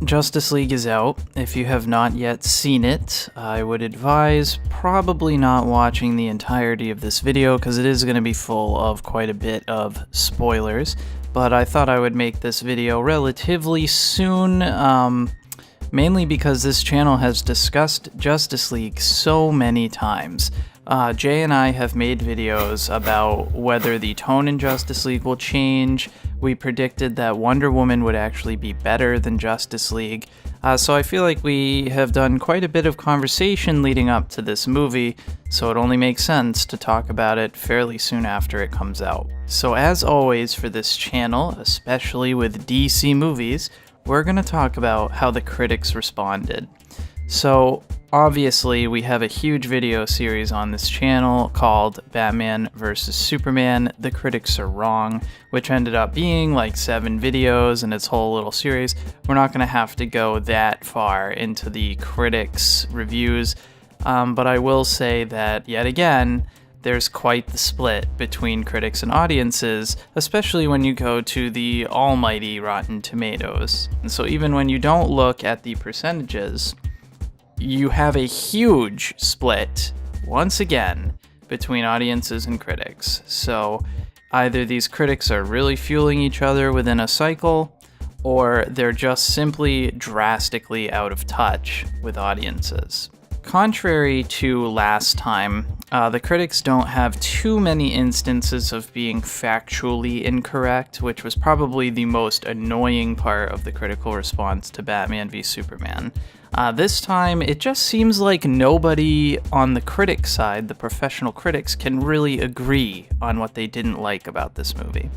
Justice League is out. If you have not yet seen it, I would advise probably not watching the entirety of this video because it is going to be full of quite a bit of spoilers. But I thought I would make this video relatively soon, mainly because this channel has discussed Justice League so many times. Jay and I have made videos about whether the tone in Justice League will change. We predicted that Wonder Woman would actually be better than Justice League. So I feel like we have done quite a bit of conversation leading up to this movie, so it only makes sense to talk about it fairly soon after it comes out. So as always for this channel, especially with DC movies, we're going to talk about how the critics responded. So obviously, we have a huge video series on this channel called Batman vs. Superman, The Critics Are Wrong, which ended up being like 7 videos in its whole little series. We're not going to have to go that far into the critics' reviews, but I will say that, yet again, there's quite the split between critics and audiences, especially when you go to the almighty Rotten Tomatoes. And so even when you don't look at the percentages, you have a huge split, once again, between audiences and critics. So either these critics are really fueling each other within a cycle, or they're just simply drastically out of touch with audiences. Contrary to last time, the critics don't have too many instances of being factually incorrect, which was probably the most annoying part of the critical response to Batman v Superman. This time, it just seems like nobody on the critic side, the professional critics, can really agree on what they didn't like about this movie.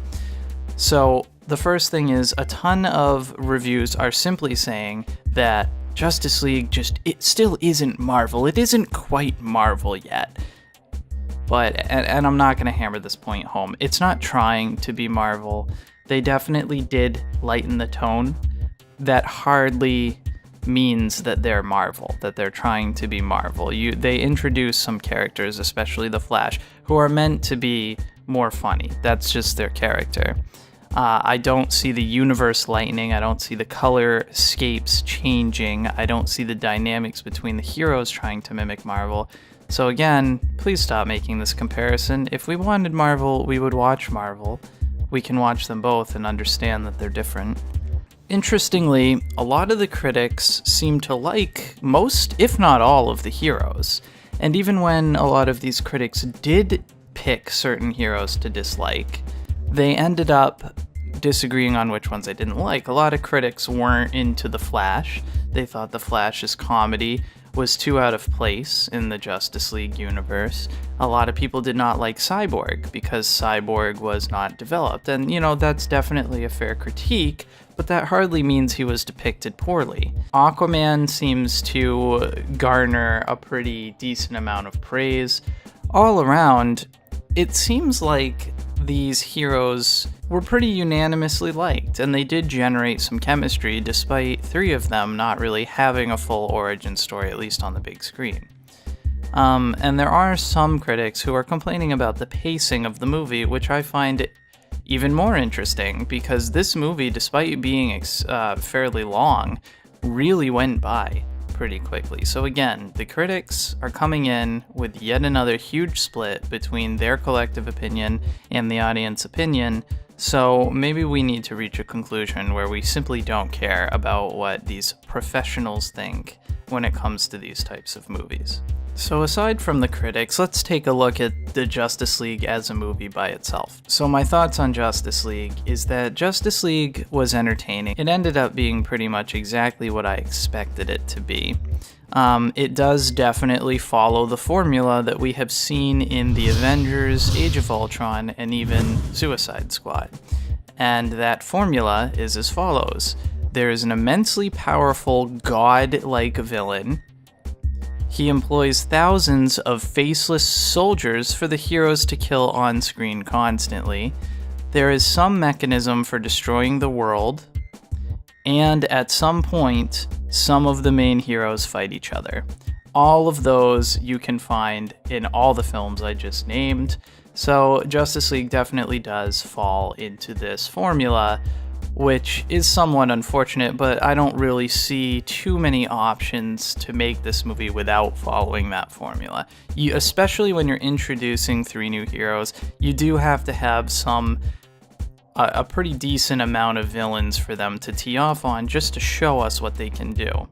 So, the first thing is, a ton of reviews are simply saying that Justice League it still isn't Marvel. It isn't quite Marvel yet. But, and I'm not going to hammer this point home, it's not trying to be Marvel. They definitely did lighten the tone. That hardly means that they're Marvel, that they're trying to be Marvel. They introduce some characters, especially the Flash, who are meant to be more funny. That's just their character. I don't see the universe lightening. I don't see the color escapes changing. I don't see the dynamics between the heroes trying to mimic Marvel. So again, please stop making this comparison. If we wanted Marvel, we would watch Marvel. We can watch them both and understand that they're different. Interestingly, a lot of the critics seem to like most, if not all, of the heroes. And even when a lot of these critics did pick certain heroes to dislike, they ended up disagreeing on which ones they didn't like. A lot of critics weren't into The Flash. They thought The Flash's comedy was too out of place in the Justice League universe. A lot of people did not like Cyborg because Cyborg was not developed. And, that's definitely a fair critique, but that hardly means he was depicted poorly. Aquaman seems to garner a pretty decent amount of praise. All around, it seems like these heroes were pretty unanimously liked, and they did generate some chemistry despite 3 of them not really having a full origin story, at least on the big screen. And there are some critics who are complaining about the pacing of the movie, which I find even more interesting, because this movie, despite being fairly long, really went by pretty quickly. So again, the critics are coming in with yet another huge split between their collective opinion and the audience opinion, so maybe we need to reach a conclusion where we simply don't care about what these professionals think when it comes to these types of movies. So aside from the critics, let's take a look at the Justice League as a movie by itself. So my thoughts on Justice League is that Justice League was entertaining. It ended up being pretty much exactly what I expected it to be. It does definitely follow the formula that we have seen in the Avengers, Age of Ultron, and even Suicide Squad. And that formula is as follows. There is an immensely powerful god-like villain. He employs thousands of faceless soldiers for the heroes to kill on screen constantly. There is some mechanism for destroying the world, and at some point, some of the main heroes fight each other. All of those you can find in all the films I just named, so Justice League definitely does fall into this formula, which is somewhat unfortunate, but I don't really see too many options to make this movie without following that formula. Especially when you're introducing 3 new heroes, you do have to have a pretty decent amount of villains for them to tee off on just to show us what they can do.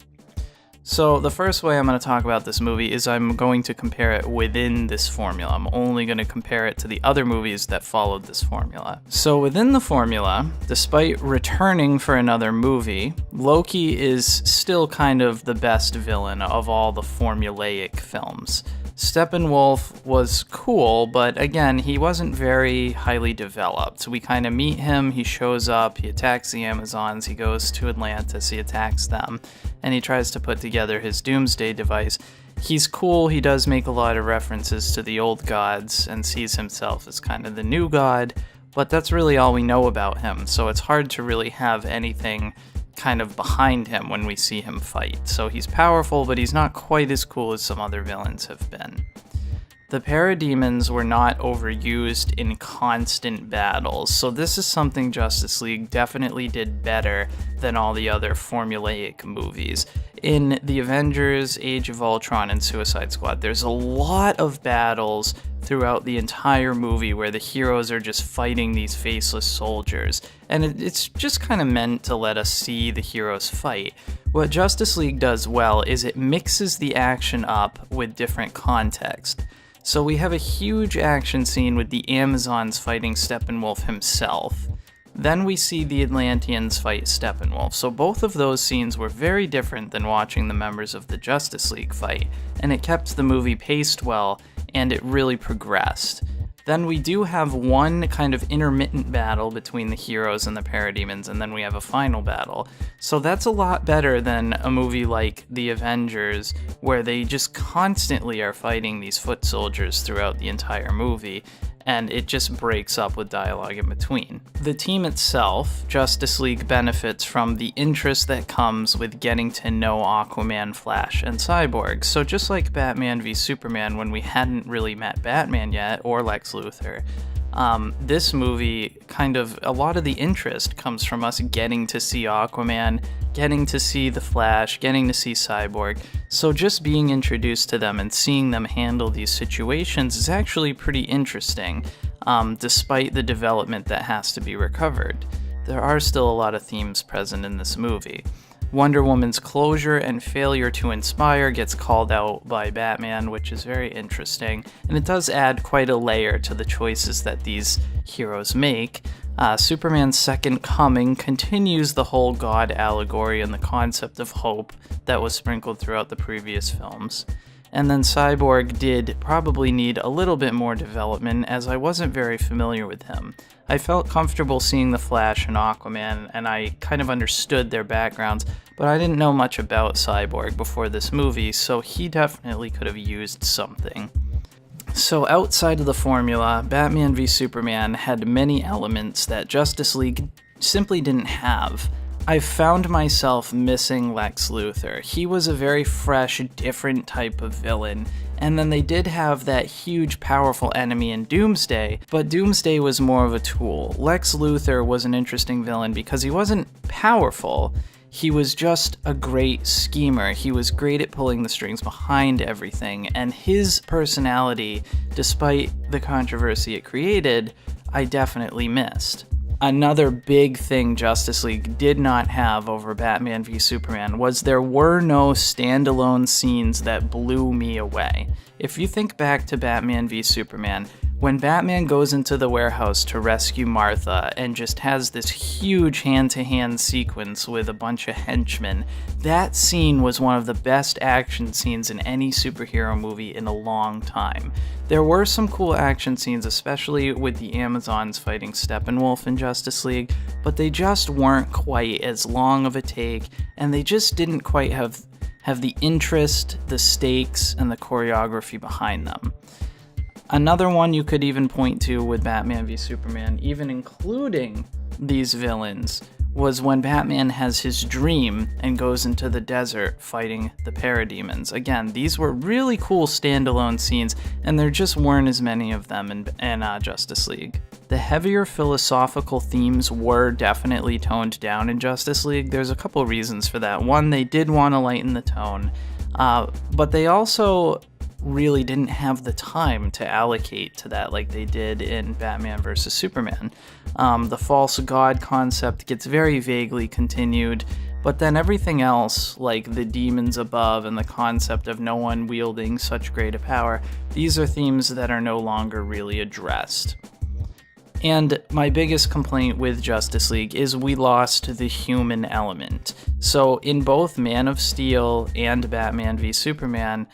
So the first way I'm going to talk about this movie is I'm going to compare it within this formula. I'm only going to compare it to the other movies that followed this formula. So within the formula, despite returning for another movie, Loki is still kind of the best villain of all the formulaic films. Steppenwolf was cool, but again, he wasn't very highly developed. We kind of meet him, he shows up, he attacks the Amazons, he goes to Atlantis, he attacks them, and he tries to put together his doomsday device. He's cool, he does make a lot of references to the old gods, and sees himself as kind of the new god, but that's really all we know about him, so it's hard to really have anything kind of behind him when we see him fight. So he's powerful, but he's not quite as cool as some other villains have been. The parademons were not overused in constant battles, so this is something Justice League definitely did better than all the other formulaic movies. In the Avengers, Age of Ultron, and Suicide Squad, there's a lot of battles throughout the entire movie where the heroes are just fighting these faceless soldiers, and it's just kind of meant to let us see the heroes fight. What Justice League does well is it mixes the action up with different context. So we have a huge action scene with the Amazons fighting Steppenwolf himself. Then we see the Atlanteans fight Steppenwolf, so both of those scenes were very different than watching the members of the Justice League fight, and it kept the movie paced well, and it really progressed. Then we do have one kind of intermittent battle between the heroes and the parademons, and then we have a final battle. So that's a lot better than a movie like The Avengers, where they just constantly are fighting these foot soldiers throughout the entire movie, and it just breaks up with dialogue in between. The team itself, Justice League, benefits from the interest that comes with getting to know Aquaman, Flash, and Cyborg. So just like Batman v Superman, when we hadn't really met Batman yet, or Lex Luthor, this movie, a lot of the interest comes from us getting to see Aquaman, getting to see the Flash, getting to see Cyborg. So just being introduced to them and seeing them handle these situations is actually pretty interesting, despite the development that has to be recovered. There are still a lot of themes present in this movie. Wonder Woman's closure and failure to inspire gets called out by Batman, which is very interesting, and it does add quite a layer to the choices that these heroes make. Superman's second coming continues the whole God allegory and the concept of hope that was sprinkled throughout the previous films. And then Cyborg did probably need a little bit more development, as I wasn't very familiar with him. I felt comfortable seeing the Flash and Aquaman, and I kind of understood their backgrounds, but I didn't know much about Cyborg before this movie, so he definitely could have used something. So outside of the formula, Batman v Superman had many elements that Justice League simply didn't have. I found myself missing Lex Luthor. He was a very fresh, different type of villain. And then they did have that huge, powerful enemy in Doomsday, but Doomsday was more of a tool. Lex Luthor was an interesting villain because he wasn't powerful. He was just a great schemer. He was great at pulling the strings behind everything, and his personality, despite the controversy it created, I definitely missed. Another big thing Justice League did not have over Batman v Superman was there were no standalone scenes that blew me away. If you think back to Batman v Superman, when Batman goes into the warehouse to rescue Martha and just has this huge hand-to-hand sequence with a bunch of henchmen, that scene was one of the best action scenes in any superhero movie in a long time. There were some cool action scenes, especially with the Amazons fighting Steppenwolf in Justice League, but they just weren't quite as long of a take, and they just didn't quite have the interest, the stakes, and the choreography behind them. Another one you could even point to with Batman v Superman, even including these villains, was when Batman has his dream and goes into the desert fighting the parademons. Again, these were really cool standalone scenes, and there just weren't as many of them in Justice League. The heavier philosophical themes were definitely toned down in Justice League. There's a couple reasons for that. One, they did want to lighten the tone, but they also really didn't have the time to allocate to that like they did in Batman vs. Superman. The false god concept gets very vaguely continued, but then everything else, like the demons above and the concept of no one wielding such great a power, these are themes that are no longer really addressed. And my biggest complaint with Justice League is we lost the human element. So in both Man of Steel and Batman v Superman,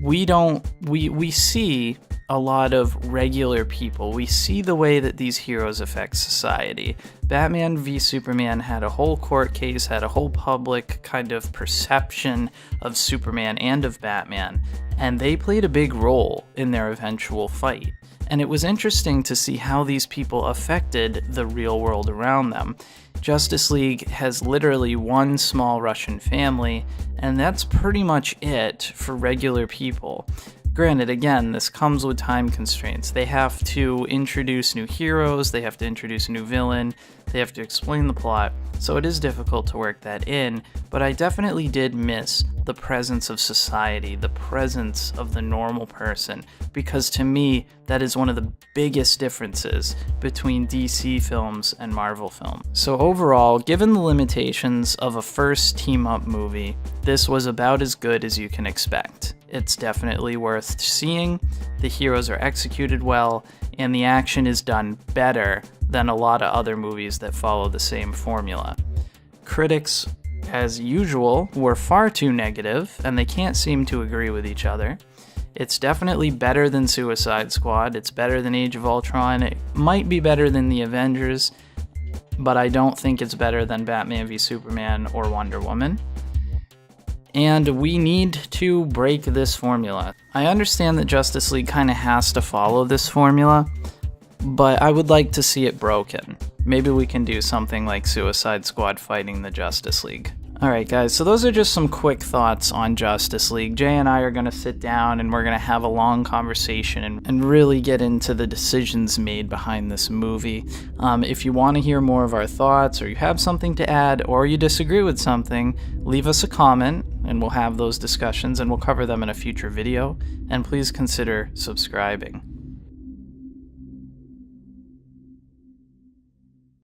we see a lot of regular people. We see the way that these heroes affect society. Batman v Superman had a whole court case, had a whole public kind of perception of Superman and of Batman, and they played a big role in their eventual fight. And it was interesting to see how these people affected the real world around them. Justice League has literally one small Russian family, and that's pretty much it for regular people. Granted, again, this comes with time constraints. They have to introduce new heroes, they have to introduce a new villain, they have to explain the plot, so it is difficult to work that in, but I definitely did miss the presence of society, the presence of the normal person, because to me, that is one of the biggest differences between DC films and Marvel films. So overall, given the limitations of a first team-up movie, this was about as good as you can expect. It's definitely worth seeing, the heroes are executed well, and the action is done better than a lot of other movies that follow the same formula. Critics, as usual, were far too negative, and they can't seem to agree with each other. It's definitely better than Suicide Squad, it's better than Age of Ultron, it might be better than the Avengers, but I don't think it's better than Batman v Superman or Wonder Woman. And we need to break this formula. I understand that Justice League kind of has to follow this formula, but I would like to see it broken. Maybe we can do something like Suicide Squad fighting the Justice League. Alright guys, so those are just some quick thoughts on Justice League. Jay and I are going to sit down and we're going to have a long conversation and really get into the decisions made behind this movie. If you want to hear more of our thoughts, or you have something to add, or you disagree with something, leave us a comment and we'll have those discussions and we'll cover them in a future video. And please consider subscribing.